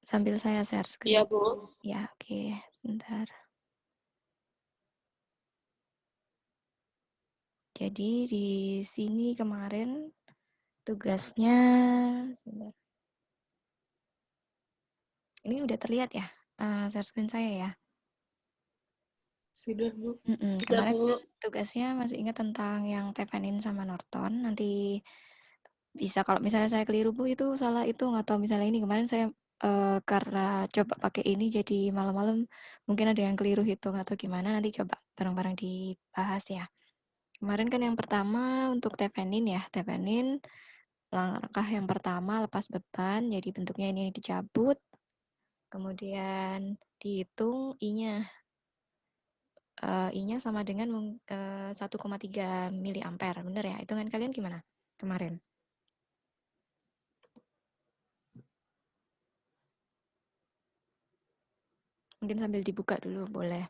Sambil saya share Iya, screen. Bu. Ya, oke. Sebentar. Jadi di sini kemarin tugasnya, sebentar. Ini udah terlihat ya, share screen saya ya? Sudah, Bu. Sudah, Kemarin Bu. tugasnya masih ingat tentang yang Tepanin sama Norton. Nanti bisa kalau misalnya saya keliru, Bu, itu salah hitung atau misalnya ini kemarin saya karena coba pakai ini jadi malam-malam mungkin ada yang keliru hitung atau gimana, nanti coba bareng-bareng dibahas ya. Kemarin kan yang pertama untuk Tepanin ya, Tepanin langkah yang pertama lepas beban, jadi bentuknya ini dicabut, kemudian dihitung I-nya. I-nya sama dengan 1,3 miliampere, bener ya? Hitungan kalian gimana kemarin? Mungkin sambil dibuka dulu boleh.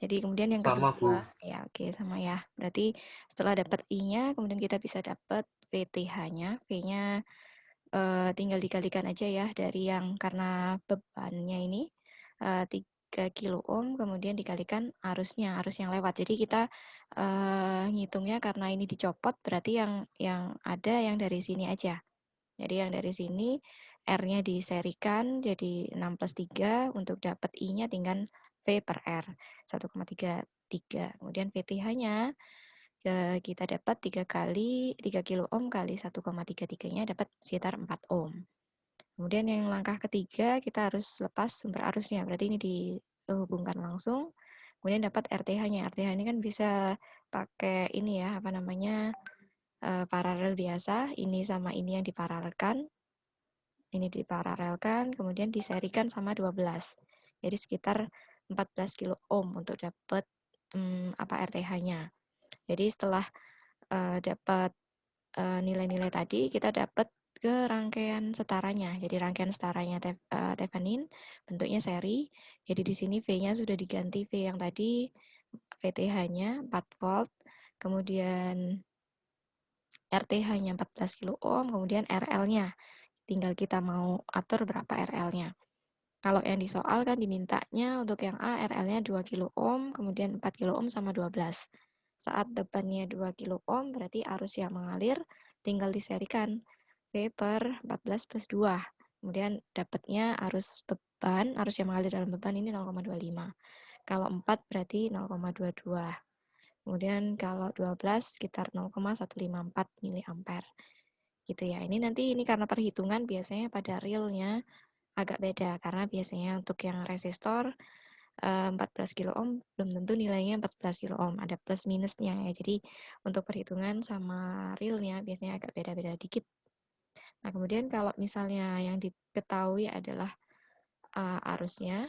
Jadi kemudian yang Sama, kedua, Bu. ya oke sama ya. Berarti setelah dapat I-nya, kemudian kita bisa dapat VTH-nya. V-nya tinggal dikalikan aja ya dari yang karena bebannya ini 3 kilo ohm, kemudian dikalikan arusnya, arus yang lewat. Jadi kita ngitungnya karena ini dicopot, berarti yang ada yang dari sini aja. Jadi yang dari sini R-nya diserikan jadi 6 plus 3, untuk dapat I-nya tinggal V per R, 1,33. Kemudian VTH-nya kita dapat 3 kilo ohm kali 1,33-nya dapat sekitar 4 ohm. Kemudian yang langkah ketiga kita harus lepas sumber arusnya, berarti ini dihubungkan langsung. Kemudian dapat RTH-nya. RTH ini kan bisa pakai ini ya, apa namanya, paralel biasa, ini sama ini yang diparalelkan. Ini diparalelkan, kemudian diserikan sama 12. Jadi sekitar 14 kilo ohm untuk dapat RTH-nya. Jadi setelah dapat nilai-nilai tadi, kita dapat ke rangkaian setaranya. Jadi rangkaian setaranya Thevenin bentuknya seri. Jadi di sini V-nya sudah diganti V yang tadi, VTH-nya 4 volt, kemudian RTH-nya 14 kilo ohm, kemudian RL-nya. Tinggal kita mau atur berapa RL-nya. Kalau yang di soal kan dimintanya untuk yang A RL-nya 2 kilo ohm, kemudian 4 kilo ohm sama 12. Saat bebannya 2 kilo ohm, berarti arus yang mengalir tinggal diserikan V per 14 plus 2. Kemudian dapatnya arus beban, arus yang mengalir dalam beban ini 0,25. Kalau 4 berarti 0,22. Kemudian kalau 12 sekitar 0,154 miliampere. Gitu ya. Ini nanti ini karena perhitungan biasanya pada realnya agak beda karena biasanya untuk yang resistor 14 kilo ohm belum tentu nilainya 14 kilo ohm, ada plus minusnya ya. Jadi untuk perhitungan sama realnya biasanya agak beda-beda dikit. Nah, kemudian kalau misalnya yang diketahui adalah arusnya,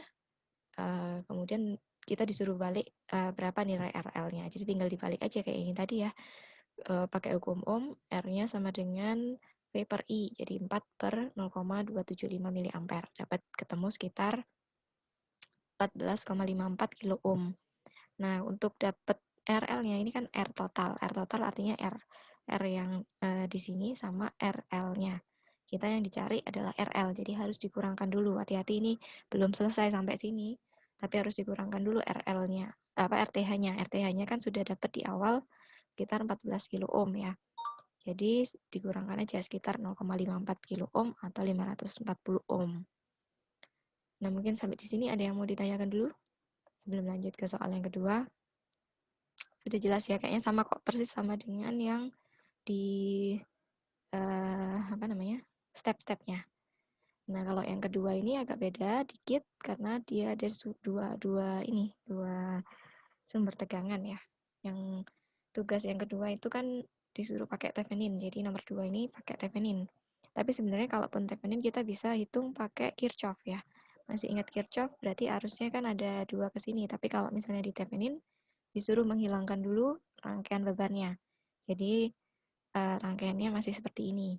kemudian kita disuruh balik berapa nilai RL-nya. Jadi tinggal dibalik aja kayak ini tadi ya. Pakai hukum ohm, R-nya sama dengan V per I, jadi 4 per 0,275 miliampere. Dapat ketemu sekitar 14,54 kilo ohm. Nah, untuk dapat RL-nya ini kan R total. R total artinya R. R yang di sini sama RL-nya. Kita yang dicari adalah RL, jadi harus dikurangkan dulu. Hati-hati ini belum selesai sampai sini, tapi harus dikurangkan dulu RL-nya. RTH-nya. RTH-nya kan sudah dapat di awal sekitar 14 kilo ohm ya. Jadi dikurangkan aja sekitar 0,54 kilo ohm atau 540 ohm. Nah, mungkin sampai di sini ada yang mau ditanyakan dulu sebelum lanjut ke soal yang kedua. Sudah jelas ya, kayaknya sama kok, persis sama dengan yang di step-stepnya. Nah, kalau yang kedua ini agak beda dikit karena dia ada dua sumber tegangan ya. Yang tugas yang kedua itu kan disuruh pakai Thevenin, jadi nomor 2 ini pakai Thevenin. Tapi sebenarnya kalaupun Thevenin kita bisa hitung pakai Kirchhoff ya. Masih ingat Kirchhoff, berarti arusnya kan ada 2 ke sini. Tapi kalau misalnya di Thevenin, disuruh menghilangkan dulu rangkaian bebannya. Jadi rangkaiannya masih seperti ini.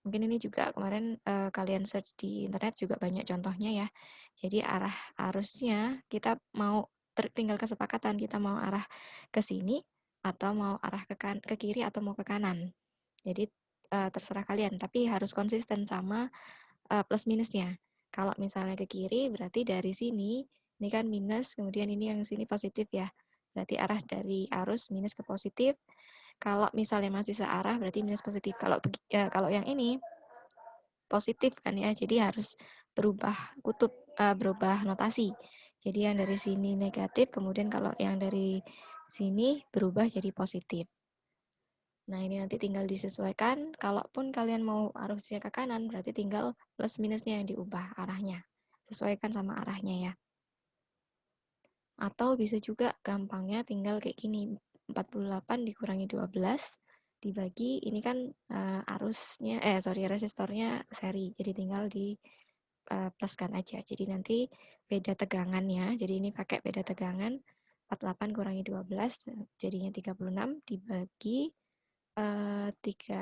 Mungkin ini juga kemarin kalian search di internet juga banyak contohnya ya. Jadi arah arusnya kita mau tinggal kesepakatan kita mau arah ke sini atau mau arah ke kiri atau mau ke kanan. Jadi terserah kalian, tapi harus konsisten sama plus minusnya. Kalau misalnya ke kiri, berarti dari sini, ini kan minus, kemudian ini yang sini positif ya. Berarti arah dari arus minus ke positif. Kalau misalnya masih searah, berarti minus positif. Kalau yang ini positif kan ya, jadi harus berubah kutub, berubah notasi. Jadi yang dari sini negatif, kemudian kalau yang dari sini berubah jadi positif. Nah, ini nanti tinggal disesuaikan. Kalaupun kalian mau arusnya ke kanan, berarti tinggal plus minusnya yang diubah arahnya. Sesuaikan sama arahnya ya. Atau bisa juga gampangnya tinggal kayak gini. 48 dikurangi 12 dibagi, ini kan resistornya seri. Jadi tinggal di pluskan aja. Jadi nanti beda tegangannya. Jadi ini pakai beda tegangan. 48 kurangi 12 jadinya 36 dibagi 3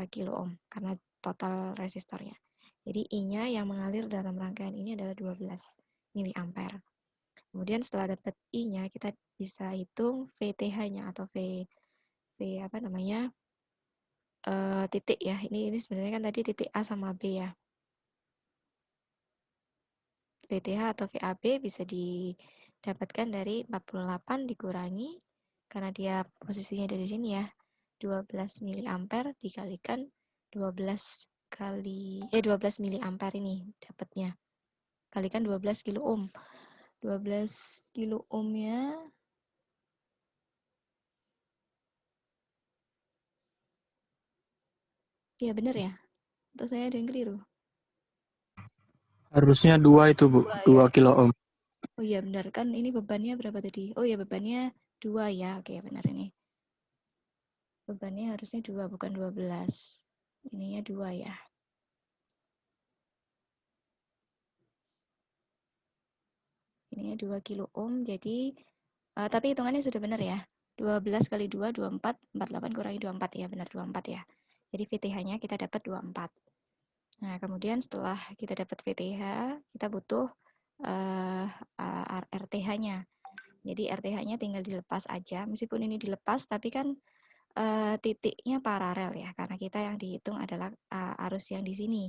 kilo ohm karena total resistornya. Jadi I-nya yang mengalir dalam rangkaian ini adalah 12 miliampere. Kemudian setelah dapat I-nya, kita bisa hitung VTH-nya atau titik ya. Ini sebenarnya kan tadi titik A sama B ya. VTH atau VAB bisa didapatkan dari 48 dikurangi, karena dia posisinya dari sini ya, 12 miliampere dikalikan 12 miliampere ini dapatnya. Kalikan 12 kilo ohm. 12 kilo ohmnya ya benar ya? Atau saya ada yang keliru? Harusnya 2 itu, Bu. 2 ya. kilo ohm. Oh iya benar, kan ini bebannya berapa tadi? Oh iya bebannya 2 ya. Oke benar ini. Bebannya harusnya 2 bukan 12. Ininya 2 ya. Ininya 2 kilo ohm, jadi tapi hitungannya sudah benar ya. 12 kali 2, 24, 48 kurangi 24 ya, benar 24 ya. Jadi VTH-nya kita dapat 24. Nah, kemudian setelah kita dapat VTH, kita butuh RTH-nya. Jadi RTH-nya tinggal dilepas aja, meskipun ini dilepas, tapi kan titiknya paralel ya, karena kita yang dihitung adalah arus yang di sini,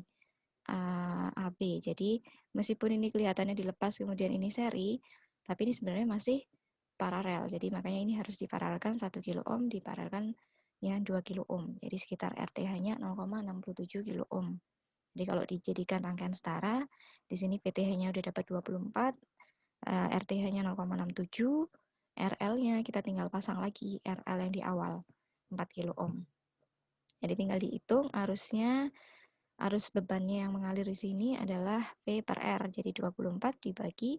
AB. Jadi meskipun ini kelihatannya dilepas, kemudian ini seri, tapi ini sebenarnya masih paralel. Jadi makanya ini harus diparalelkan 1 kilo ohm, diparalelkan yang 2 kilo ohm. Jadi sekitar RTH-nya 0,67 kilo ohm. Jadi kalau dijadikan rangkaian setara, di sini VTH-nya udah dapat 24, RTH-nya 0,67, RL-nya kita tinggal pasang lagi RL yang di awal, 4 kilo ohm. Jadi tinggal dihitung arus bebannya yang mengalir di sini adalah V per R. Jadi 24 dibagi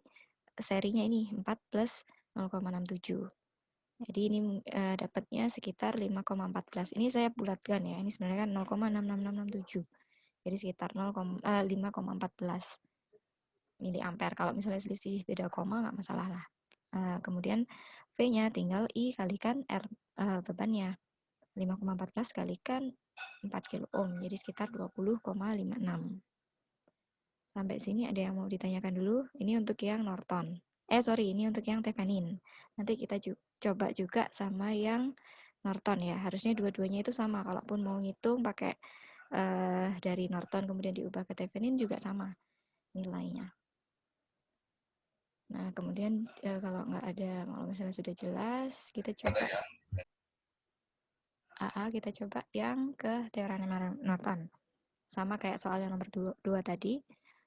serinya ini 4 plus 0,67. Jadi ini dapatnya sekitar 5,14. Ini saya bulatkan ya. Ini sebenarnya kan 0,66667. Jadi sekitar 5,14 miliampere. Kalau misalnya selisih beda koma nggak masalah lah. Kemudian V-nya tinggal I kalikan R bebannya. 5,14 kalikan 4 kilo ohm, jadi sekitar 20,56. Sampai sini ada yang mau ditanyakan dulu? Ini untuk yang Norton. Ini untuk yang Thevenin. Nanti kita coba juga sama yang Norton ya. Harusnya dua-duanya itu sama. Kalaupun mau ngitung pakai dari Norton kemudian diubah ke Thevenin juga sama nilainya. Nah, kemudian kalau misalnya sudah jelas, kita coba kita coba yang ke teorema Norton. Sama kayak soal yang nomor 2 tadi,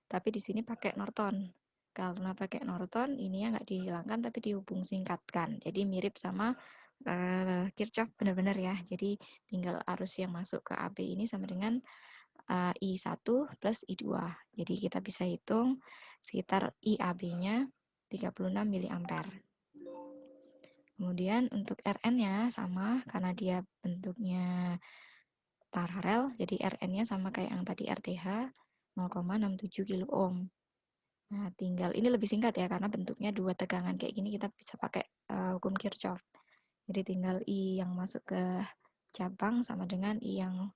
tapi di sini pakai Norton. Karena pakai Norton, ini nggak dihilangkan tapi dihubung singkatkan. Jadi mirip sama Kirchhoff benar-benar ya. Jadi tinggal arus yang masuk ke AB ini sama dengan I1 plus I2. Jadi kita bisa hitung sekitar IAB-nya 36 miliampere. Kemudian untuk RN-nya sama, karena dia bentuknya paralel, jadi RN-nya sama kayak yang tadi RTH, 0,67 kilo ohm. Nah, tinggal ini lebih singkat ya, karena bentuknya dua tegangan kayak gini, kita bisa pakai hukum Kirchhoff. Jadi tinggal I yang masuk ke cabang sama dengan I yang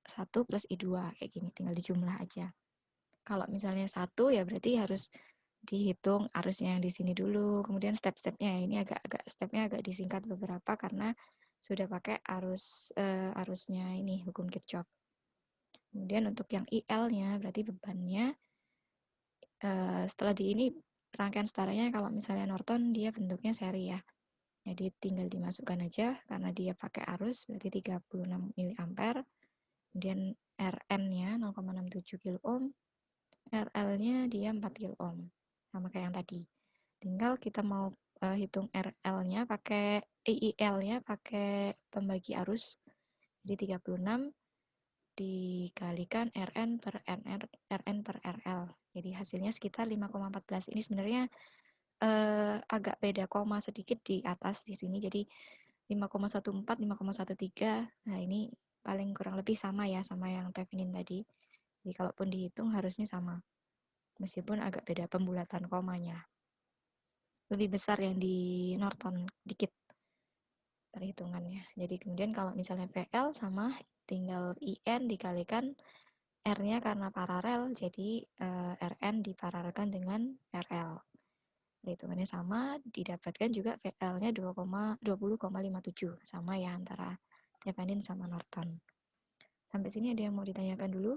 1 plus I2, kayak gini, tinggal dijumlah aja. Kalau misalnya 1 ya berarti harus dihitung arusnya yang di sini dulu, kemudian step-stepnya ini stepnya agak disingkat beberapa karena sudah pakai arusnya ini hukum Kirchhoff. Kemudian untuk yang IL-nya berarti bebannya Setelah di ini rangkaian setaranya kalau misalnya Norton dia bentuknya seri ya. Jadi tinggal dimasukkan aja karena dia pakai arus berarti 36 mA. Kemudian Rn-nya 0,67 kilo ohm, RL-nya dia 4 kilo ohm. Sama kayak yang tadi. Tinggal kita mau hitung RL-nya pakai IIL-nya pakai pembagi arus. Jadi 36 dikalikan Rn per RL. Jadi hasilnya sekitar 5,14. Ini sebenarnya agak beda koma sedikit di atas di sini. Jadi 5,14, 5,13. Nah, ini paling kurang lebih sama ya sama yang Tevinin tadi. Jadi kalaupun dihitung harusnya sama. Meskipun agak beda pembulatan komanya. Lebih besar yang di Norton dikit perhitungannya. Jadi kemudian kalau misalnya PL sama tinggal IN dikalikan R-nya karena paralel, jadi Rn diparalelkan dengan RL. Perhitungannya sama, didapatkan juga PL-nya 20,57. Sama ya antara Thevenin sama Norton. Sampai sini ada yang mau ditanyakan dulu?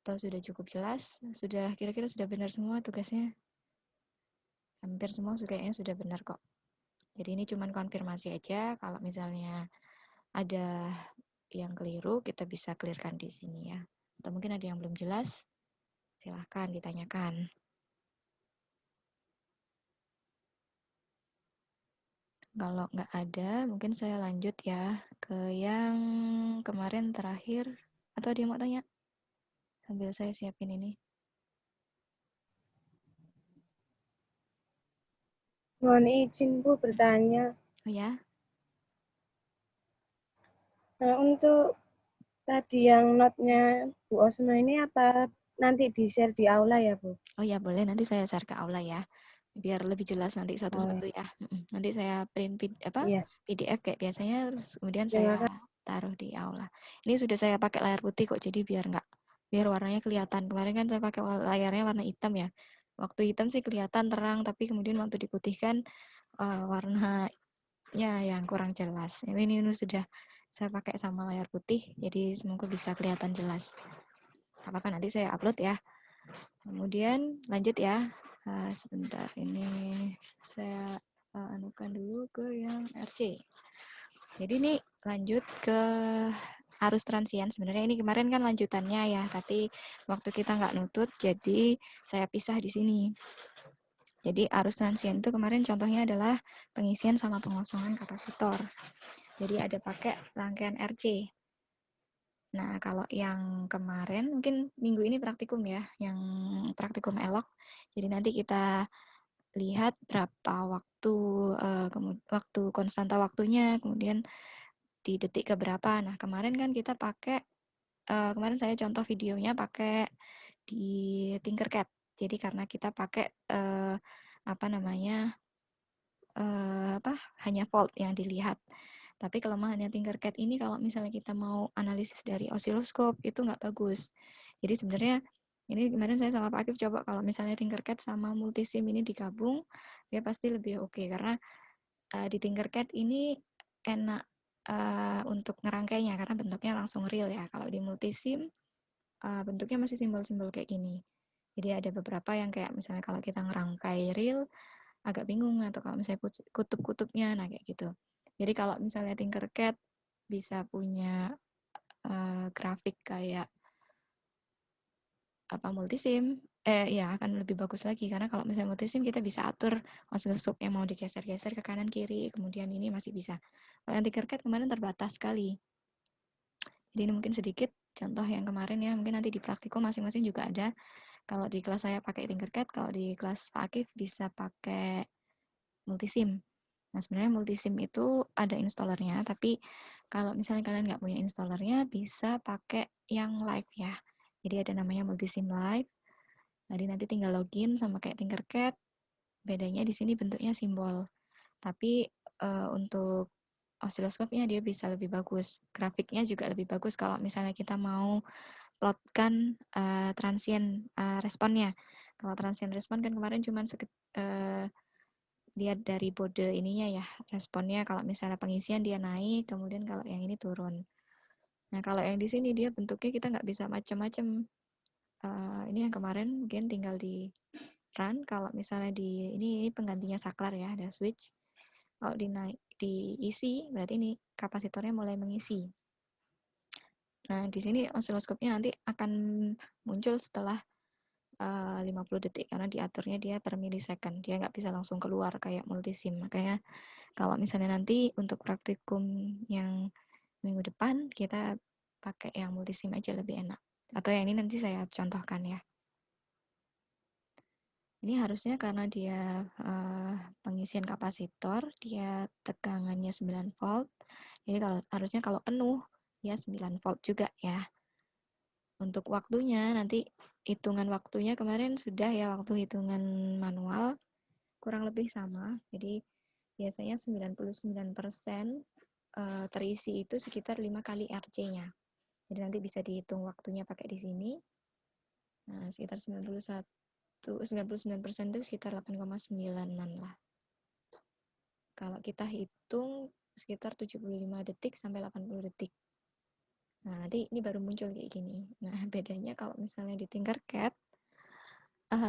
Atau sudah cukup jelas? Sudah kira-kira sudah benar semua tugasnya? Hampir semua kayaknya sudah benar kok. Jadi ini cuma konfirmasi aja. Kalau misalnya ada yang keliru, kita bisa clearkan di sini ya. Atau mungkin ada yang belum jelas, silahkan ditanyakan. Kalau nggak ada, mungkin saya lanjut ya ke yang kemarin terakhir. Atau ada yang mau tanya? Sambil saya siapin ini. Mohon izin Bu bertanya. Oh ya? Nah, untuk tadi yang note-nya Bu Osma ini apa nanti di-share di aula ya Bu? Oh ya, boleh nanti saya share ke aula ya. Biar lebih jelas nanti satu-satu ya. Nanti saya print Iya. PDF kayak biasanya, terus kemudian Terima saya kasih. taruh di aula. Ini sudah saya pakai layar putih kok, jadi biar warnanya kelihatan. Kemarin kan saya pakai layarnya warna hitam ya. Waktu hitam sih kelihatan terang, tapi kemudian waktu diputihkan warnanya yang kurang jelas. Ini sudah saya pakai sama layar putih, jadi semoga bisa kelihatan jelas. Apa-apa nanti saya upload ya. Kemudian lanjut ya. Sebentar, ini saya anukan dulu ke yang RC. Jadi ini lanjut ke arus transien. Sebenarnya ini kemarin kan lanjutannya ya, tapi waktu kita nggak nutut, jadi saya pisah di sini. Jadi arus transien itu kemarin contohnya adalah pengisian sama pengosongan kapasitor. Jadi ada pakai rangkaian RC. Nah, kalau yang kemarin, mungkin minggu ini praktikum ya, yang praktikum elok. Jadi nanti kita lihat berapa waktu konstanta waktunya, kemudian di detik keberapa. Nah, kemarin kan kita pakai, kemarin saya contoh videonya pakai di Tinkercad. Jadi karena kita pakai hanya volt yang dilihat. Tapi kelemahannya Tinkercad ini kalau misalnya kita mau analisis dari osiloskop itu nggak bagus. Jadi sebenarnya ini kemarin saya sama Pak Akif coba kalau misalnya Tinkercad sama multisim ini digabung, dia pasti lebih oke karena di Tinkercad ini enak untuk ngerangkainya karena bentuknya langsung real ya. Kalau di multisim bentuknya masih simbol-simbol kayak gini. Jadi ada beberapa yang kayak misalnya kalau kita ngerangkai real agak bingung atau kalau misalnya kutub-kutubnya, nah kayak gitu. Jadi kalau misalnya Tinkercad bisa punya grafik kayak multisim, ya akan lebih bagus lagi karena kalau misalnya multisim kita bisa atur osiloskop yang mau digeser-geser ke kanan kiri, kemudian ini masih bisa. Kalau yang Tinkercad kemarin terbatas sekali. Jadi ini mungkin sedikit contoh yang kemarin ya, mungkin nanti di praktikum masing-masing juga ada. Kalau di kelas saya pakai Tinkercad, kalau di kelas Pak Akif bisa pakai multisim. Nah, sebenarnya multisim itu ada installernya, tapi kalau misalnya kalian nggak punya installernya, bisa pakai yang live ya. Jadi ada namanya multisim live. Jadi nanti tinggal login sama kayak Tinkercad. Bedanya di sini bentuknya simbol. Tapi untuk osiloskopnya dia bisa lebih bagus. Grafiknya juga lebih bagus kalau misalnya kita mau plotkan transient responnya. Kalau transient respon kan kemarin cuma lihat dari bode ininya ya, responnya kalau misalnya pengisian dia naik, kemudian kalau yang ini turun. Nah, kalau yang di sini dia bentuknya kita nggak bisa macam-macam. Ini yang kemarin mungkin tinggal di run. Kalau misalnya ini penggantinya saklar ya, ada switch. Kalau diisi berarti ini kapasitornya mulai mengisi. Nah, di sini osiloskopnya nanti akan muncul setelah 50 detik karena diaturnya dia per millisecond. Dia nggak bisa langsung keluar kayak multisim. Makanya kalau misalnya nanti untuk praktikum yang minggu depan kita pakai yang multisim aja lebih enak. Atau yang ini nanti saya contohkan ya. Ini harusnya karena dia pengisian kapasitor, dia tegangannya 9 volt. Jadi harusnya kalau penuh dia 9 volt juga ya. Untuk waktunya nanti hitungan waktunya kemarin sudah ya, waktu hitungan manual kurang lebih sama. Jadi biasanya 99% terisi itu sekitar 5 kali RC-nya. Jadi nanti bisa dihitung waktunya pakai di sini. Nah, sekitar 99% itu sekitar 8,9-an lah. Kalau kita hitung sekitar 75 detik sampai 80 detik. Nah, nanti ini baru muncul kayak gini. Nah, bedanya kalau misalnya di Tinkercad,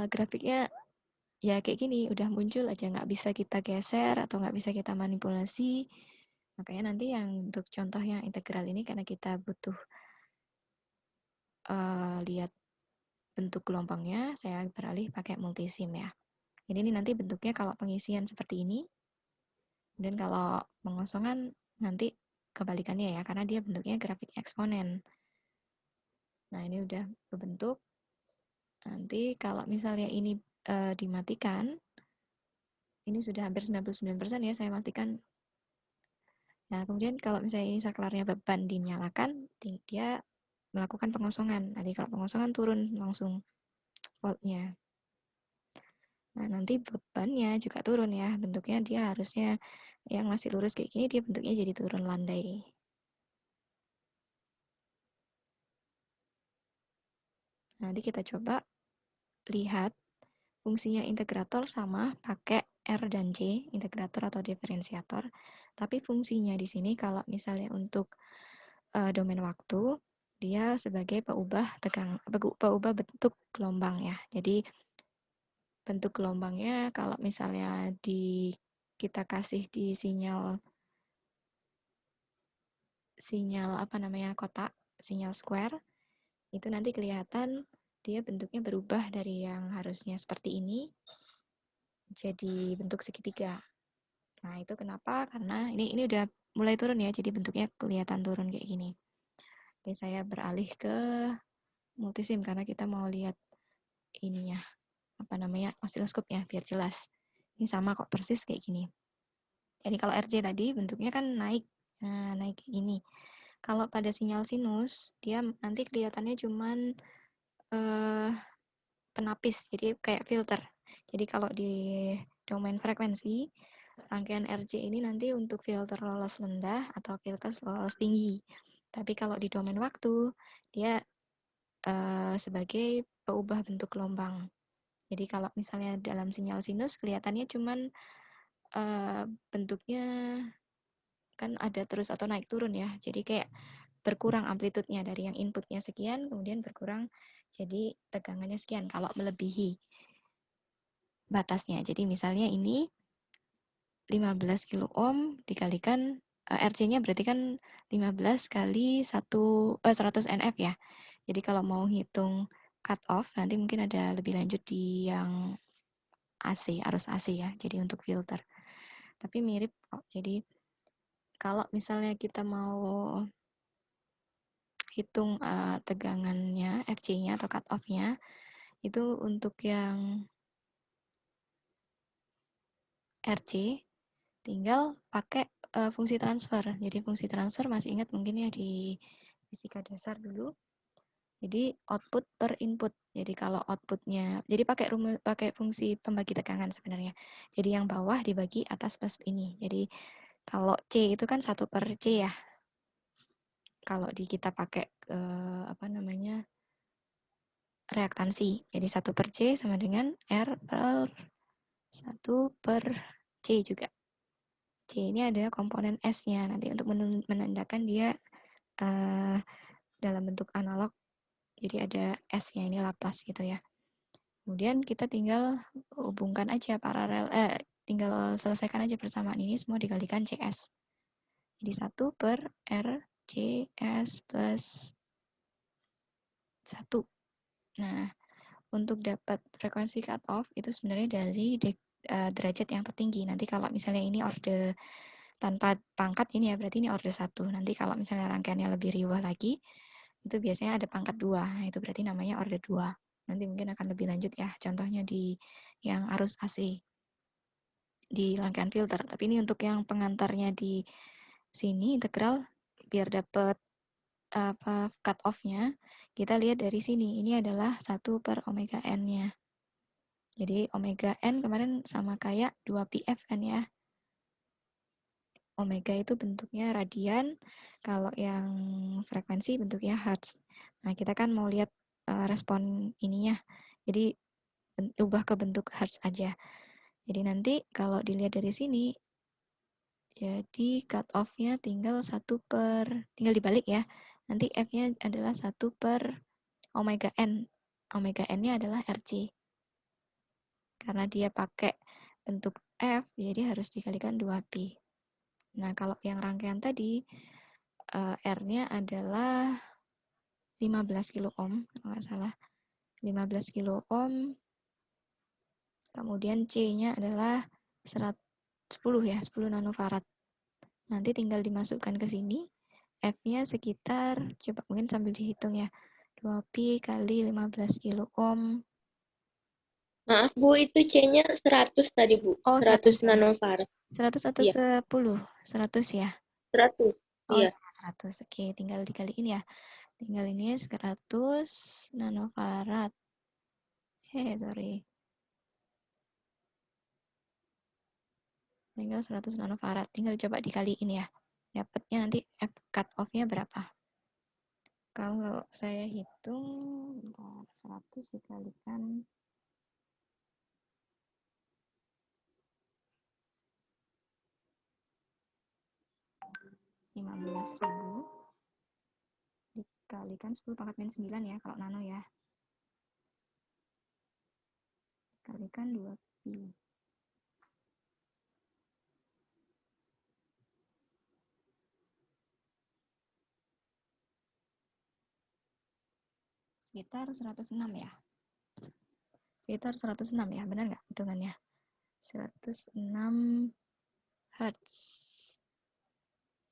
grafiknya ya kayak gini, udah muncul aja, nggak bisa kita geser atau nggak bisa kita manipulasi. Makanya nanti yang untuk contoh yang integral ini karena kita butuh lihat bentuk gelombangnya, saya beralih pakai multisim ya. Jadi ini nanti bentuknya kalau pengisian seperti ini, dan kalau pengosongan nanti kebalikannya ya, karena dia bentuknya grafik eksponen. Nah, ini udah berbentuk. Nanti kalau misalnya ini dimatikan, ini sudah hampir 99% ya saya matikan. Nah, kemudian kalau misalnya ini saklarnya beban dinyalakan, dia melakukan pengosongan. Nanti kalau pengosongan turun langsung voltnya. Nah, nanti bebannya juga turun ya. Bentuknya dia harusnya yang masih lurus kayak gini, dia bentuknya jadi turun landai. Nanti kita coba lihat fungsinya integrator sama pakai R dan C, integrator atau diferensiator. Tapi fungsinya di sini kalau misalnya untuk domain waktu, dia sebagai peubah bentuk gelombang ya. Jadi bentuk gelombangnya kalau misalnya kita kasih di sinyal apa namanya kotak, sinyal square, itu nanti kelihatan dia bentuknya berubah dari yang harusnya seperti ini jadi bentuk segitiga. Nah, itu kenapa? Karena ini udah mulai turun ya, jadi bentuknya kelihatan turun kayak gini. Oke, saya beralih ke multisim karena kita mau lihat ininya, apa namanya, osiloskopnya biar jelas. Ini sama kok, persis kayak gini. Jadi kalau RC tadi bentuknya kan naik, naik kayak gini. Kalau pada sinyal sinus, dia nanti kelihatannya cuman penapis, jadi kayak filter. Jadi kalau di domain frekuensi, rangkaian RC ini nanti untuk filter lolos rendah atau filter lolos tinggi. Tapi kalau di domain waktu, dia sebagai peubah bentuk gelombang. Jadi kalau misalnya dalam sinyal sinus kelihatannya cuman bentuknya kan ada terus atau naik turun ya. Jadi kayak berkurang amplitudenya dari yang inputnya sekian, kemudian berkurang jadi tegangannya sekian kalau melebihi batasnya. Jadi misalnya ini 15 kilo ohm dikalikan RC-nya berarti kan 15 kali 100 NF ya. Jadi kalau mau hitung cut off nanti mungkin ada lebih lanjut di yang AC, arus AC ya. Jadi untuk filter. Tapi mirip kok. Jadi kalau misalnya kita mau hitung tegangannya, FC-nya atau cut off-nya, itu untuk yang RC tinggal pakai fungsi transfer. Jadi fungsi transfer masih ingat mungkin ya di fisika dasar dulu. Jadi output per input. Jadi kalau outputnya, jadi pakai fungsi pembagi tegangan sebenarnya. Jadi yang bawah dibagi atas plus ini. Jadi kalau C itu kan 1 per C ya. Kalau kita pakai apa namanya reaktansi. Jadi 1 per C sama dengan R per 1 per C juga. C ini ada komponen S-nya nanti untuk menandakan dia dalam bentuk analog Jadi ada S-nya ini Laplace gitu ya. Kemudian kita tinggal hubungkan aja tinggal selesaikan aja persamaan ini semua dikalikan CS. Jadi 1 per R CS plus 1. Nah, untuk dapat frekuensi cut off itu sebenarnya dari derajat yang tertinggi. Nanti kalau misalnya ini orde tanpa pangkat ini ya, berarti ini orde 1. Nanti kalau misalnya rangkaiannya lebih riwah lagi, itu biasanya ada pangkat 2. Nah, itu berarti namanya orde 2. Nanti mungkin akan lebih lanjut ya, contohnya di yang arus AC, di rangkaian filter. Tapi ini untuk yang pengantarnya di sini, integral, biar dapat cut off-nya, kita lihat dari sini. Ini adalah 1 per omega n-nya. Jadi omega n kemarin sama kayak 2πf kan ya. Omega itu bentuknya radian, kalau yang frekuensi bentuknya hertz. Nah, kita kan mau lihat respon ininya. Jadi ubah ke bentuk hertz aja. Jadi nanti kalau dilihat dari sini, jadi cut off-nya tinggal tinggal dibalik ya. Nanti F-nya adalah 1 per omega n. Omega n-nya adalah RC. Karena dia pakai bentuk F, jadi harus dikalikan 2pi. Nah, kalau yang rangkaian tadi, R-nya adalah 15 kilo ohm, kalau nggak salah. 15 kilo ohm, kemudian C-nya adalah 10 ya, 10 nanofarad. Nanti tinggal dimasukkan ke sini, F-nya sekitar, coba mungkin sambil dihitung ya, 2pi kali 15 kilo ohm. Maaf Bu, itu C-nya 100 tadi Bu, Oh, 100 100 ya. nanofarad. 100 atau Iya, 10? 100 ya? 100. Oh Iya. ya, 100. Oke, tinggal dikaliin ya. Tinggal ini 100 nanofarad. Sorry. Tinggal 100 nanofarad. Tinggal coba dikaliin ya. Dapatnya nanti F cut off-nya berapa? Kalau saya hitung, 100 dikalikan 15.000 dikalikan 10 pangkat minus 9 ya, kalau nano ya. Dikalikan 2pi. Sekitar 106 ya. Sekitar 106 ya, benar nggak hitungannya? 106 Hertz.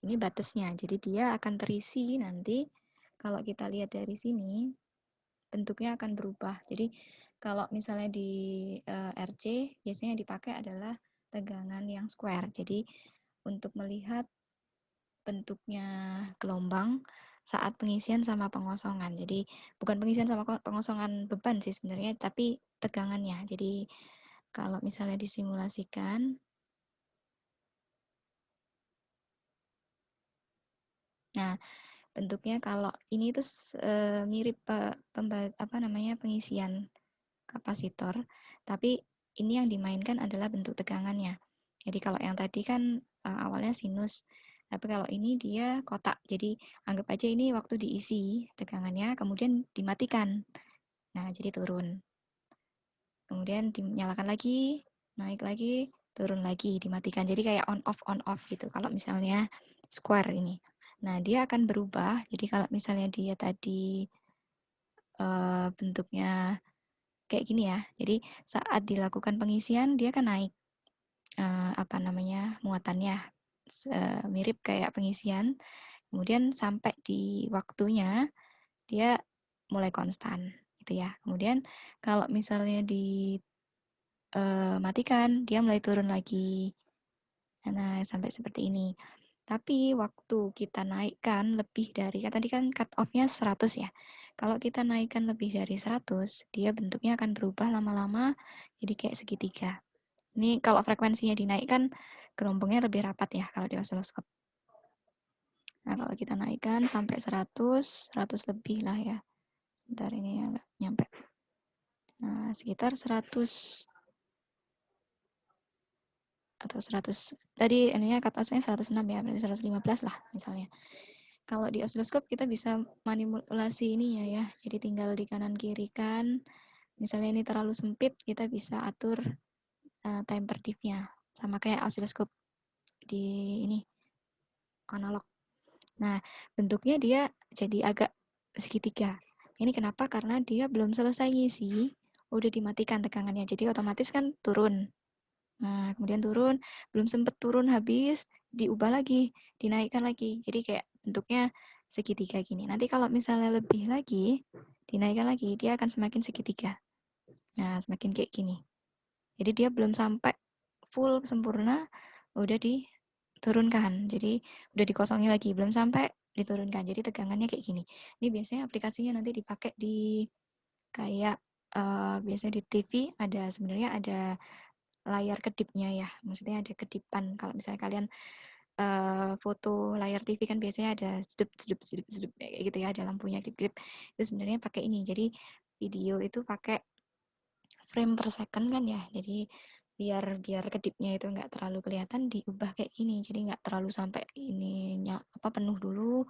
Ini batasnya, jadi dia akan terisi nanti kalau kita lihat dari sini, bentuknya akan berubah. Jadi kalau misalnya di RC, biasanya yang dipakai adalah tegangan yang square. Jadi untuk melihat bentuknya gelombang saat pengisian sama pengosongan. Jadi bukan pengisian sama pengosongan beban sih sebenarnya, tapi tegangannya. Jadi kalau misalnya disimulasikan, nah bentuknya kalau ini tuh mirip pengisian kapasitor, tapi ini yang dimainkan adalah bentuk tegangannya. Jadi kalau yang tadi kan awalnya sinus, tapi kalau ini dia kotak. Jadi anggap aja ini waktu diisi tegangannya, kemudian dimatikan. Nah, jadi turun. Kemudian dinyalakan lagi, naik lagi, turun lagi, dimatikan. Jadi kayak on off gitu. Kalau misalnya square ini. Nah, dia akan berubah. Jadi kalau misalnya dia tadi bentuknya kayak gini ya. Jadi saat dilakukan pengisian dia kan naik muatannya mirip kayak pengisian. Kemudian sampai di waktunya dia mulai konstan gitu ya. Kemudian kalau misalnya dimatikan dia mulai turun lagi. Nah, sampai seperti ini. Tapi waktu kita naikkan lebih dari, kan tadi kan cut off-nya 100 ya. Kalau kita naikkan lebih dari 100, dia bentuknya akan berubah lama-lama jadi kayak segitiga. Ini kalau frekuensinya dinaikkan, gelombangnya lebih rapat ya kalau di osiloskop. Nah, kalau kita naikkan sampai 100, 100 lebih lah ya. Sebentar ini agak nyampe. Nah, sekitar 100 atau 100. Tadi ininya cut off-nya 106 ya, berarti 115 lah misalnya. Kalau di osiloskop kita bisa manipulasi ininya ya. Jadi tinggal di kanan kiri kan. Misalnya ini terlalu sempit, kita bisa atur temper diff-nya. Sama kayak osiloskop di ini analog. Nah, bentuknya dia jadi agak segitiga. Ini kenapa? Karena dia belum selesai ngisi, udah dimatikan tegangannya. Jadi otomatis kan turun. Nah, kemudian turun, belum sempet turun habis, diubah lagi, dinaikkan lagi. Jadi kayak bentuknya segitiga gini. Nanti kalau misalnya lebih lagi, dinaikkan lagi, dia akan semakin segitiga. Nah, semakin kayak gini. Jadi dia belum sampai full sempurna, udah diturunkan. Jadi udah dikosongi lagi, belum sampai diturunkan. Jadi tegangannya kayak gini. Ini biasanya aplikasinya nanti dipakai di kayak biasanya di TV sebenarnya ada layar kedipnya ya. Maksudnya ada kedipan. Kalau misalnya kalian foto layar TV kan biasanya ada sedup sedup sedup sedup kayak gitu ya, ada lampunya kedip-kedip. Itu sebenarnya pakai ini. Jadi video itu pakai frame per second kan ya. Jadi biar kedipnya itu nggak terlalu kelihatan, diubah kayak gini. Jadi nggak terlalu sampai ininya penuh dulu.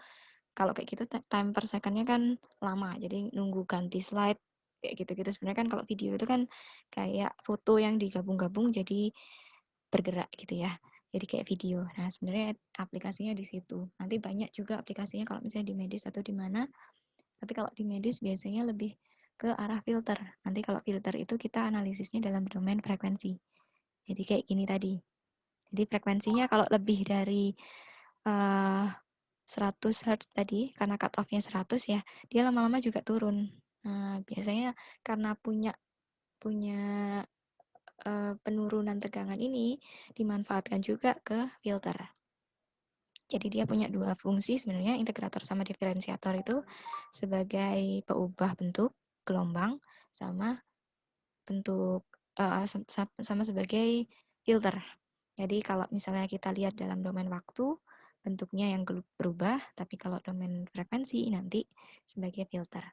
Kalau kayak gitu time per secondnya kan lama. Jadi nunggu ganti slide kayak gitu-gitu. Sebenarnya kan kalau video itu kan kayak foto yang digabung-gabung jadi bergerak gitu ya. Jadi kayak video. Nah, sebenarnya aplikasinya di situ. Nanti banyak juga aplikasinya kalau misalnya di medis atau di mana. Tapi kalau di medis biasanya lebih ke arah filter. Nanti kalau filter itu kita analisisnya dalam domain frekuensi. Jadi kayak gini tadi. Jadi frekuensinya kalau lebih dari 100 Hz tadi, karena cut off-nya 100 ya, dia lama-lama juga turun. Nah, biasanya karena punya penurunan tegangan ini dimanfaatkan juga ke filter. Jadi dia punya dua fungsi sebenarnya, integrator sama diferensiator itu sebagai peubah bentuk gelombang sama bentuk sama sebagai filter. Jadi kalau misalnya kita lihat dalam domain waktu, bentuknya yang berubah, tapi kalau domain frekuensi nanti sebagai filter.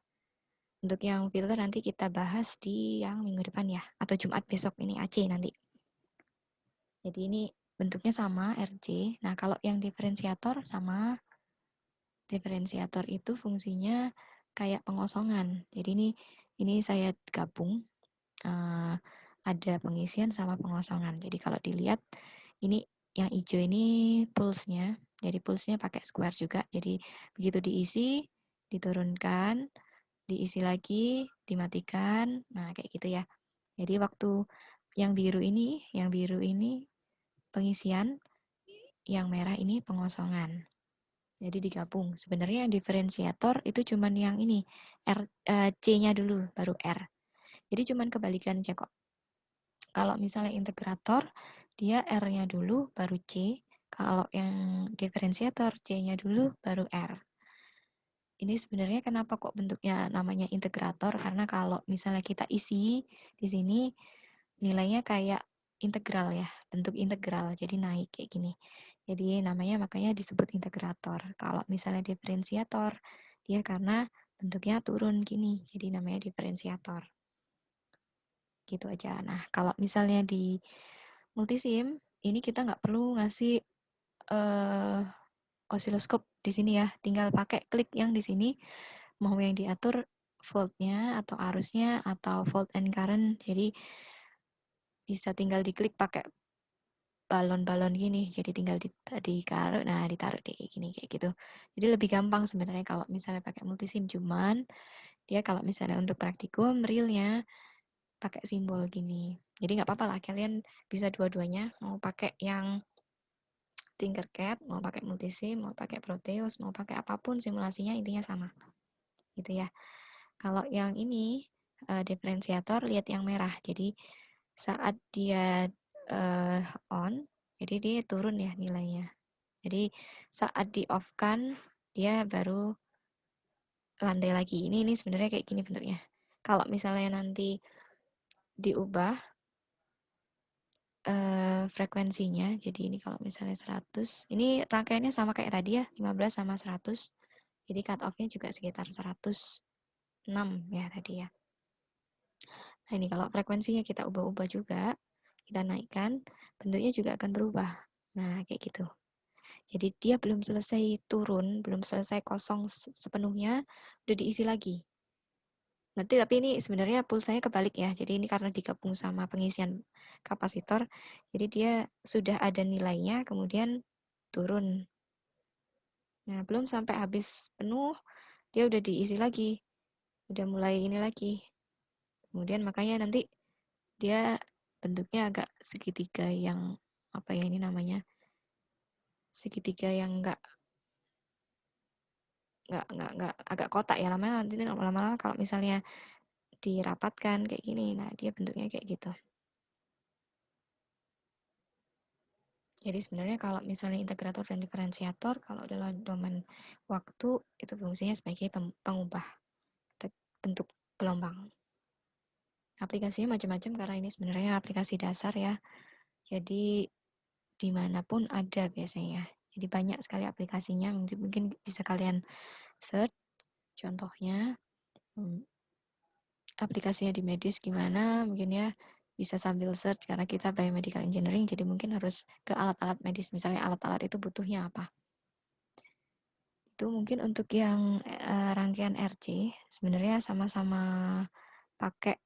Untuk yang filter nanti kita bahas di yang minggu depan ya, atau Jumat besok ini AC nanti. Jadi ini bentuknya sama, RJ. Nah, kalau yang diferensiator sama, diferensiator itu fungsinya kayak pengosongan. Jadi ini saya gabung, ada pengisian sama pengosongan. Jadi kalau dilihat, ini yang hijau ini pulse-nya. Jadi pulse-nya pakai square juga. Jadi begitu diisi, diturunkan, diisi lagi, dimatikan. Nah, kayak gitu ya. Jadi waktu yang biru ini pengisian, yang merah ini pengosongan. Jadi digabung. Sebenarnya yang diferensiator itu cuman yang ini, C-nya dulu, baru R. Jadi cuman kebalikan aja kok. Kalau misalnya integrator, dia R-nya dulu, baru C. Kalau yang diferensiator, C-nya dulu, baru R. Ini sebenarnya kenapa kok bentuknya namanya integrator? Karena kalau misalnya kita isi di sini, nilainya kayak integral ya, bentuk integral, jadi naik kayak gini. Jadi namanya makanya disebut integrator. Kalau misalnya diferensiator, dia karena bentuknya turun gini, jadi namanya diferensiator. Gitu aja. Nah, kalau misalnya di multisim, ini kita nggak perlu ngasih osiloskop di sini ya, tinggal pakai klik yang di sini, mau yang diatur voltnya atau arusnya atau volt and current. Jadi bisa tinggal diklik pakai balon-balon gini, jadi tinggal ditaruh, nah ditaruh deh kayak gini kayak gitu. Jadi lebih gampang sebenarnya kalau misalnya pakai multisim, cuman dia kalau misalnya untuk praktikum realnya pakai simbol gini. Jadi nggak apa-apa lah, kalian bisa dua-duanya, mau pakai yang Tinkercad, mau pakai multisim, mau pakai Proteus, mau pakai apapun simulasinya intinya sama. Gitu ya. Kalau yang ini diferensiator, lihat yang merah. Jadi saat dia on, jadi dia turun ya nilainya. Jadi saat di off kan dia baru landai lagi. Ini sebenarnya kayak gini bentuknya. Kalau misalnya nanti diubah frekuensinya, jadi ini kalau misalnya 100, ini rangkaiannya sama kayak tadi ya, 15 sama 100. Jadi cut off-nya juga sekitar 106 ya tadi ya. Nah ini kalau frekuensinya kita ubah-ubah juga, kita naikkan, bentuknya juga akan berubah. Nah kayak gitu. Jadi dia belum selesai turun, belum selesai kosong sepenuhnya, udah diisi lagi. Nanti tapi ini sebenarnya pulsanya kebalik ya. Jadi ini karena digabung sama pengisian kapasitor, jadi dia sudah ada nilainya, kemudian turun. Nah, belum sampai habis penuh, dia udah diisi lagi. Udah mulai ini lagi. Kemudian makanya nanti dia bentuknya agak segitiga yang apa ya ini namanya? Segitiga yang enggak agak kotak ya, lama-lama kalau misalnya dirapatkan kayak gini, nah dia bentuknya kayak gitu. Jadi sebenarnya kalau misalnya integrator dan diferensiator, kalau dalam domain waktu itu fungsinya sebagai pengubah bentuk gelombang. Aplikasinya macam-macam karena ini sebenarnya aplikasi dasar ya. Jadi dimanapun ada biasanya. Jadi banyak sekali aplikasinya, mungkin bisa kalian search contohnya. Aplikasinya di medis gimana, mungkin ya bisa sambil search karena kita biomedical engineering, jadi mungkin harus ke alat-alat medis, misalnya alat-alat itu butuhnya apa. Itu mungkin untuk yang rangkaian RC, sebenarnya sama-sama pakai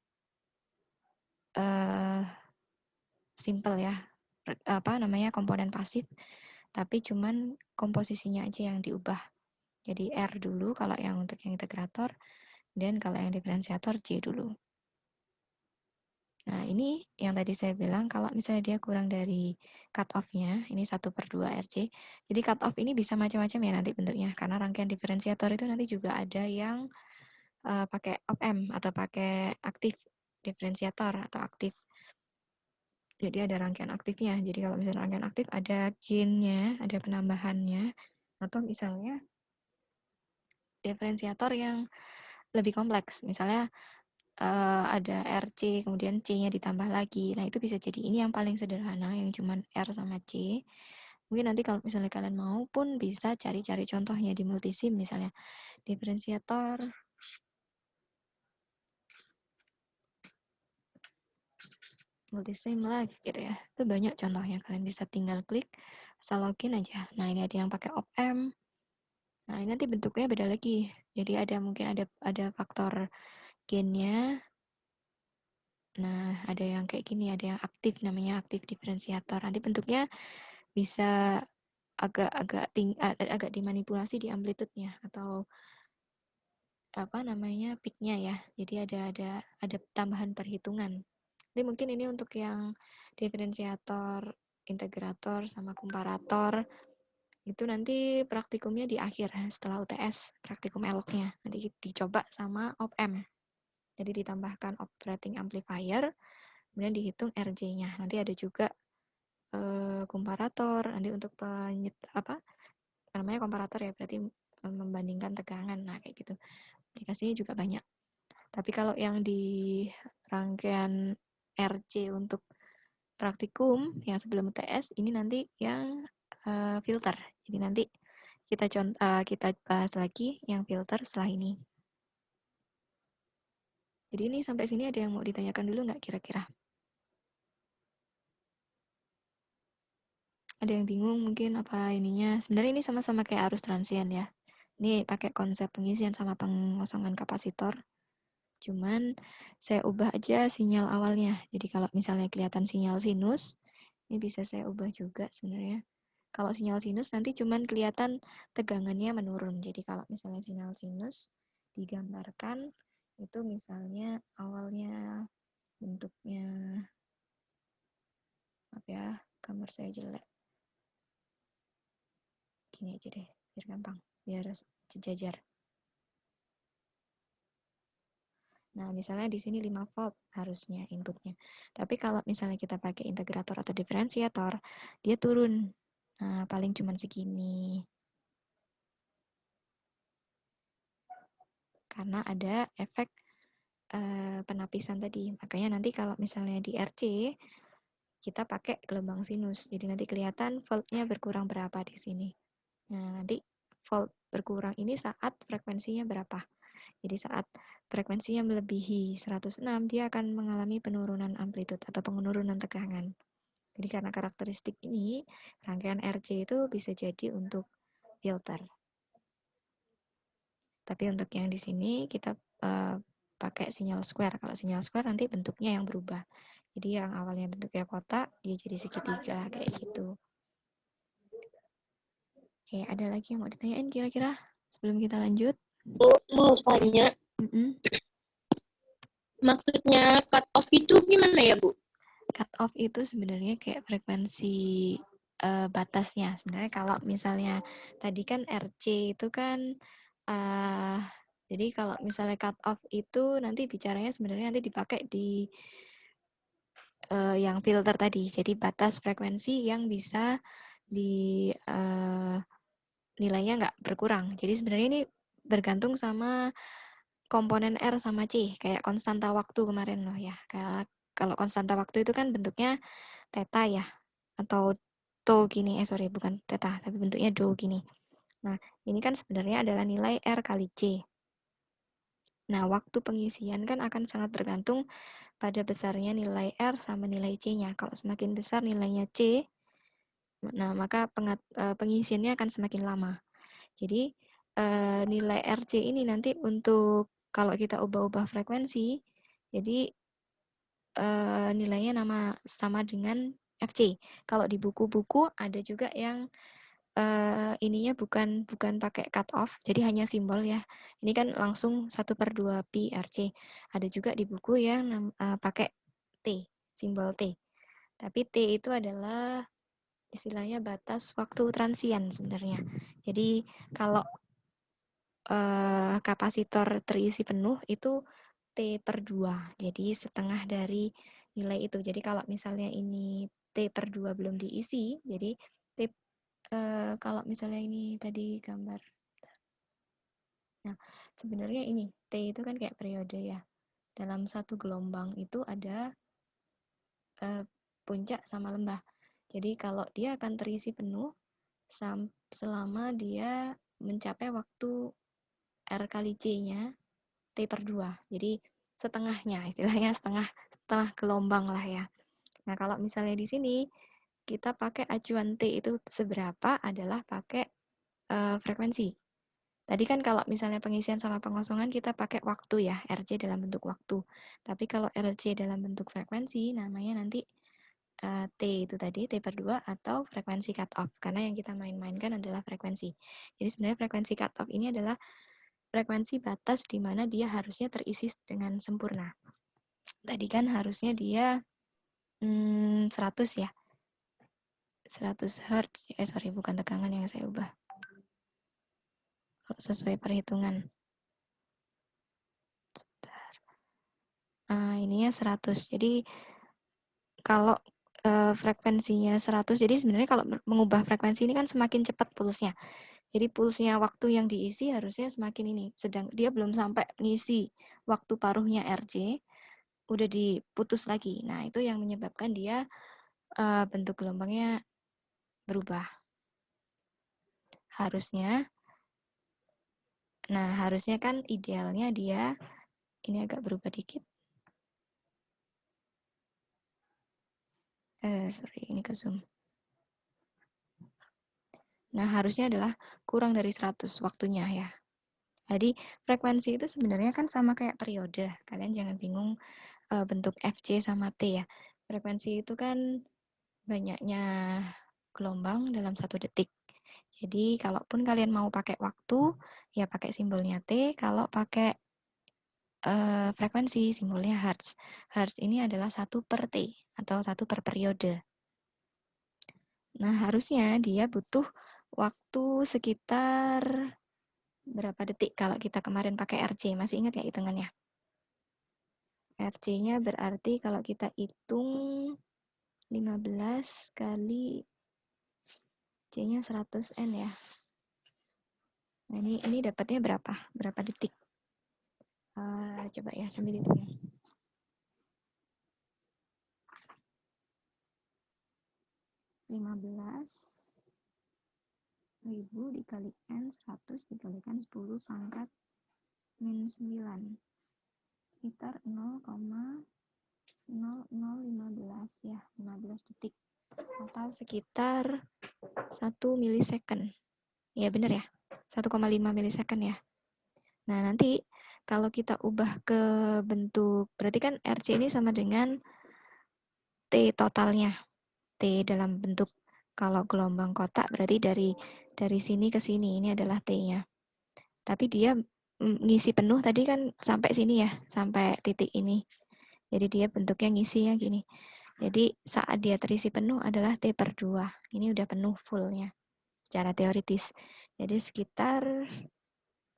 simple ya, apa namanya komponen pasif, tapi cuman komposisinya aja yang diubah. Jadi R dulu kalau yang untuk yang integrator, dan kalau yang diferensiator C dulu. Nah, ini yang tadi saya bilang, kalau misalnya dia kurang dari cut off-nya, ini 1/2 RC, jadi cut off ini bisa macam-macam ya nanti bentuknya, karena rangkaian diferensiator itu nanti juga ada yang pakai op-amp atau pakai aktif diferensiator atau aktif. Jadi ada rangkaian aktifnya, jadi kalau misalnya rangkaian aktif ada gain-nya, ada penambahannya, atau misalnya diferensiator yang lebih kompleks, misalnya ada RC, kemudian C-nya ditambah lagi. Nah, itu bisa jadi ini yang paling sederhana, yang cuman R sama C. Mungkin nanti kalau misalnya kalian mau pun bisa cari-cari contohnya di multisim, misalnya diferensiator multisim live gitu ya. Itu banyak contohnya, kalian bisa tinggal klik, asal login aja. Nah, ini ada yang pakai op-amp. Nah, ini nanti bentuknya beda lagi. Jadi ada mungkin ada faktor gain-nya. Nah, ada yang kayak gini, ada yang aktif, namanya aktif diferensiator. Nanti bentuknya bisa agak dimanipulasi di amplitude-nya atau apa namanya peak-nya ya. Jadi ada tambahan perhitungan. Jadi mungkin ini untuk yang diferensiator, integrator sama komparator itu nanti praktikumnya di akhir setelah UTS, praktikum eloknya. Nanti dicoba sama op-amp. Jadi ditambahkan operating amplifier, kemudian dihitung RJ-nya. Nanti ada juga komparator, nanti untuk apa namanya komparator ya, berarti membandingkan tegangan. Nah, kayak gitu. Aplikasinya juga banyak. Tapi kalau yang di rangkaian RC untuk praktikum yang sebelum UTS, ini nanti yang filter. Jadi nanti kita bahas lagi yang filter setelah ini. Jadi ini sampai sini ada yang mau ditanyakan dulu nggak kira-kira? Ada yang bingung mungkin apa ininya? Sebenarnya ini sama-sama kayak arus transient ya. Ini pakai konsep pengisian sama pengosongan kapasitor. Cuman saya ubah aja sinyal awalnya. Jadi kalau misalnya kelihatan sinyal sinus, ini bisa saya ubah juga sebenarnya. Kalau sinyal sinus nanti cuman kelihatan tegangannya menurun. Jadi kalau misalnya sinyal sinus digambarkan itu misalnya awalnya bentuknya maaf ya, gambar saya jelek. Gini aja deh, biar gampang, biar sejajar. Nah, misalnya di sini 5 volt harusnya inputnya. Tapi kalau misalnya kita pakai integrator atau diferensiator, dia turun. Nah, paling cuma segini. Karena ada efek penapisan tadi. Makanya nanti kalau misalnya di RC, kita pakai gelombang sinus. Jadi nanti kelihatan voltnya berkurang berapa di sini. Nah, nanti volt berkurang ini saat frekuensinya berapa. Jadi saat frekuensinya melebihi 106, dia akan mengalami penurunan amplitude atau penurunan tegangan. Jadi karena karakteristik ini, rangkaian RC itu bisa jadi untuk filter. Tapi untuk yang di sini kita pakai sinyal square. Kalau sinyal square nanti bentuknya yang berubah. Jadi yang awalnya bentuknya kotak, dia jadi segitiga kayak gitu. Oke, ada lagi yang mau ditanyain kira-kira sebelum kita lanjut? Bu, mau tanya, maksudnya cut off itu gimana ya, Bu? Cut off itu sebenarnya kayak frekuensi batasnya. Sebenarnya kalau misalnya tadi kan RC itu kan jadi kalau misalnya cut off itu nanti bicaranya sebenarnya nanti dipakai di yang filter tadi. Jadi batas frekuensi yang bisa di nilainya nggak berkurang. Jadi sebenarnya ini bergantung sama komponen R sama C, kayak konstanta waktu kemarin loh ya. Kalau konstanta waktu itu kan bentuknya theta ya, atau do gini, sorry bukan theta, tapi bentuknya do gini. Nah, ini kan sebenarnya adalah nilai R kali C. Nah, waktu pengisian kan akan sangat bergantung pada besarnya nilai R sama nilai C-nya. Kalau semakin besar nilainya C, nah maka pengisiannya akan semakin lama. Jadi nilai RC ini nanti untuk kalau kita ubah-ubah frekuensi, jadi nilainya sama dengan FC. Kalau di buku-buku ada juga yang ininya bukan pakai cut off, jadi hanya simbol ya. Ini kan langsung 1/2 pi RC. Ada juga di buku yang pakai T, simbol T. Tapi T itu adalah istilahnya batas waktu transien sebenarnya. Jadi kalau kapasitor terisi penuh itu T/2. Jadi setengah dari nilai itu. Jadi kalau misalnya ini T/2 belum diisi, jadi kalau misalnya ini tadi gambar. Nah, sebenarnya ini T itu kan kayak periode ya. Dalam satu gelombang itu ada puncak sama lembah. Jadi kalau dia akan terisi penuh selama dia mencapai waktu R kali C-nya T/2. Jadi setengahnya, istilahnya setengah gelombang lah ya. Nah, kalau misalnya di sini kita pakai acuan T itu seberapa adalah pakai frekuensi. Tadi kan kalau misalnya pengisian sama pengosongan kita pakai waktu ya, RC dalam bentuk waktu. Tapi kalau RC dalam bentuk frekuensi namanya nanti T itu tadi, T/2 atau frekuensi cut off. Karena yang kita main-mainkan adalah frekuensi. Jadi sebenarnya frekuensi cut off ini adalah frekuensi batas di mana dia harusnya terisi dengan sempurna. Tadi kan harusnya dia 100 ya. 100 Hz. Sorry, bukan tegangan yang saya ubah. Kalau sesuai perhitungan. Ininya 100. Jadi kalau frekuensinya 100, jadi sebenarnya kalau mengubah frekuensi ini kan semakin cepat pulsnya. Jadi pulsnya waktu yang diisi harusnya semakin ini. Sedang dia belum sampai ngisi waktu paruhnya RC, udah diputus lagi. Nah, itu yang menyebabkan dia bentuk gelombangnya berubah. Harusnya kan idealnya dia ini agak berubah dikit. Sorry, ini ke zoom. Nah, harusnya adalah kurang dari 100 waktunya ya. Jadi, frekuensi itu sebenarnya kan sama kayak periode. Kalian jangan bingung bentuk FC sama T ya. Frekuensi itu kan banyaknya gelombang dalam 1 detik. Jadi, kalaupun kalian mau pakai waktu, ya pakai simbolnya T. Kalau pakai frekuensi, simbolnya Hertz. Hertz ini adalah 1/T atau 1/periode. Nah, harusnya dia butuh waktu sekitar berapa detik kalau kita kemarin pakai RC. Masih ingat nggak hitungannya? RC-nya berarti kalau kita hitung 15 kali C-nya 100 N ya. Nah, ini dapatnya berapa? Berapa detik? Coba ya sambil hitung. 15.000 dikali N 100 dikalikan 10 pangkat min 9. Sekitar 0,0015 ya, 15 detik. atau sekitar 1 milisecond. Ya benar ya, 1,5 milisecond ya. Nah nanti kalau kita ubah ke bentuk, berarti kan RC ini sama dengan T totalnya. T dalam bentuk, kalau gelombang kotak berarti dari sini ke sini, ini adalah T-nya. Tapi dia ngisi penuh tadi kan sampai sini ya, sampai titik ini. Jadi dia bentuknya ngisi ya gini. Jadi saat dia terisi penuh adalah T/2. Ini udah penuh fullnya secara teoritis. Jadi sekitar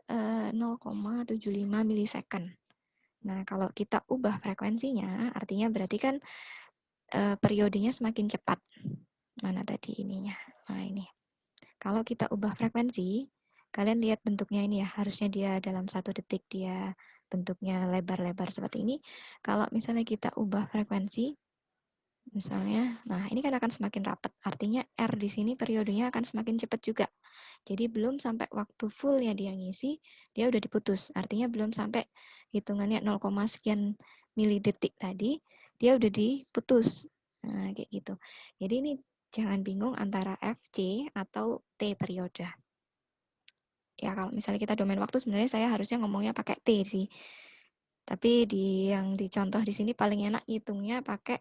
0,75 milisecond. Nah, kalau kita ubah frekuensinya, artinya berarti kan periodenya semakin cepat. Mana tadi ininya? Nah, ini. Kalau kita ubah frekuensi, kalian lihat bentuknya ini ya, harusnya dia dalam 1 detik dia bentuknya lebar-lebar seperti ini. Kalau misalnya kita ubah frekuensi, misalnya, nah ini kan akan semakin rapat. Artinya R di sini periodenya akan semakin cepat juga. Jadi belum sampai waktu fullnya dia ngisi, dia udah diputus. Artinya belum sampai hitungannya 0, sekian milidetik tadi, dia udah diputus. Nah, kayak gitu. Jadi ini jangan bingung antara FC atau T periode. Ya kalau misalnya kita domain waktu sebenarnya saya harusnya ngomongnya pakai T sih. Tapi yang dicontoh di sini paling enak hitungnya pakai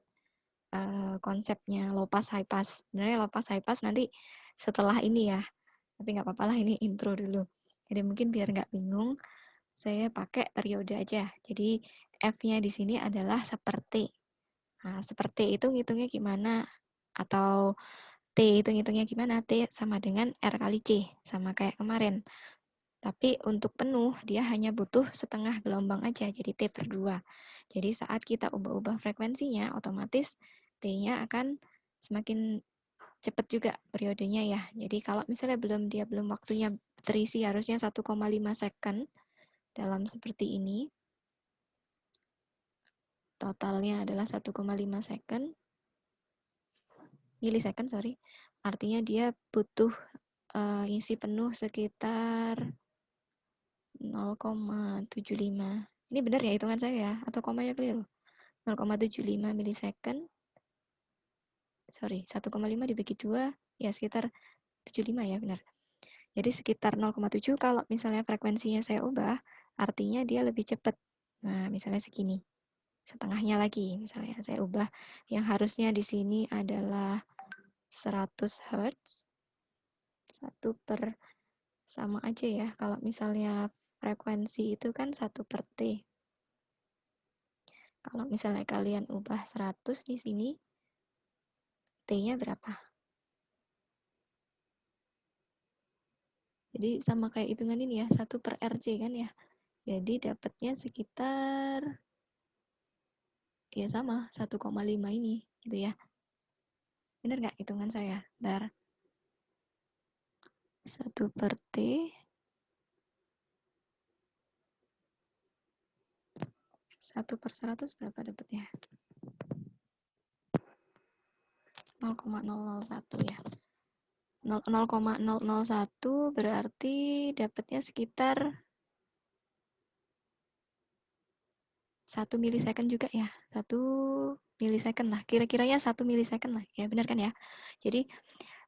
konsepnya low pass high pass. Sebenarnya low pass high pass nanti setelah ini ya. Tapi nggak apa-apa lah, ini intro dulu. Jadi mungkin biar nggak bingung, saya pakai periode aja. Jadi F-nya di sini adalah seperti. Nah, seperti itu ngitungnya gimana? Atau T itu ngitungnya gimana? T sama dengan R kali C, sama kayak kemarin. Tapi untuk penuh, dia hanya butuh setengah gelombang aja, jadi T/2. Jadi saat kita ubah-ubah frekuensinya, otomatis T-nya akan semakin cepat juga periodenya ya. Jadi kalau misalnya belum waktunya terisi, harusnya 1,5 second dalam seperti ini. Totalnya adalah 1,5 second. Milisecond, sorry. Artinya dia butuh isi penuh sekitar 0,75. Ini benar ya hitungan saya ya? Atau komanya keliru? 0,75 milisecond. Sorry, 1,5 dibagi 2, ya sekitar 75 ya, benar. Jadi sekitar 0,7 kalau misalnya frekuensinya saya ubah, artinya dia lebih cepat. Nah, misalnya segini. Setengahnya lagi, misalnya saya ubah yang harusnya di sini adalah 100 Hz. 1 per, sama aja ya, kalau misalnya frekuensi itu kan 1 per T. Kalau misalnya kalian ubah 100 di sini, T-nya berapa? Jadi sama kayak hitungan ini ya, 1 per RC kan ya. Jadi dapatnya sekitar, ya sama, 1,5 ini, gitu ya. Benar nggak hitungan saya? Bentar. 1 per T. 1 per 100 berapa dapatnya? 0,001 ya. 0,001 berarti dapatnya sekitar 1 milisecond juga ya. 1 milisecond lah. Kira-kiranya 1 milisecond lah. Ya benar kan ya? Jadi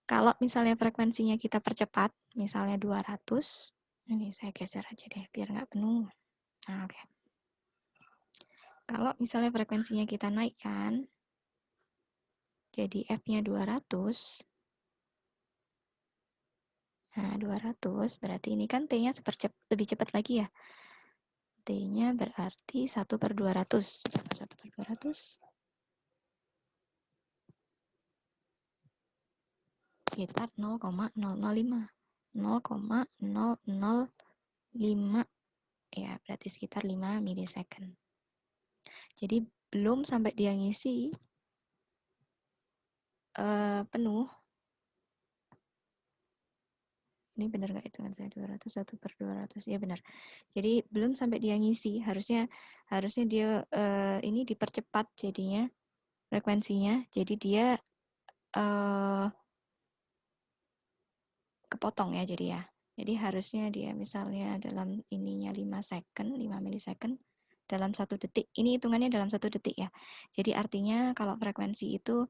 kalau misalnya frekuensinya kita percepat, misalnya 200, ini saya geser aja deh biar nggak penuh. Nah, oke. Kalau misalnya frekuensinya kita naikkan, jadi F-nya 200. Nah, 200 berarti ini kan T-nya lebih cepat lagi ya. T-nya berarti 1 per 200. Berapa 1 per 200? Sekitar 0,005. 0,005. Ya, berarti sekitar 5 milisecond. Jadi belum sampai dia ngisi penuh. Ini benar nggak hitungan saya? 200, 1 per 200. Ya benar. Jadi belum sampai dia ngisi, harusnya dia ini dipercepat jadinya frekuensinya. Jadi dia kepotong ya jadi ya. Jadi harusnya dia misalnya dalam ininya 5 second, 5 milisecond dalam 1 detik. Ini hitungannya dalam 1 detik ya. Jadi artinya kalau frekuensi itu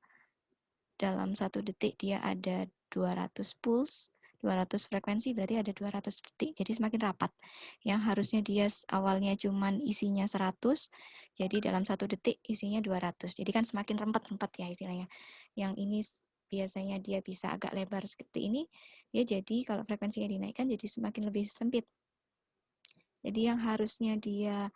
dalam 1 detik dia ada 200 puls, 200 frekuensi, berarti ada 200 detik. Jadi semakin rapat. Yang harusnya dia awalnya cuman isinya 100, jadi dalam 1 detik isinya 200. Jadi kan semakin rempet-rempet ya istilahnya. Yang ini biasanya dia bisa agak lebar seperti ini, dia jadi kalau frekuensinya dinaikkan jadi semakin lebih sempit. Jadi yang harusnya dia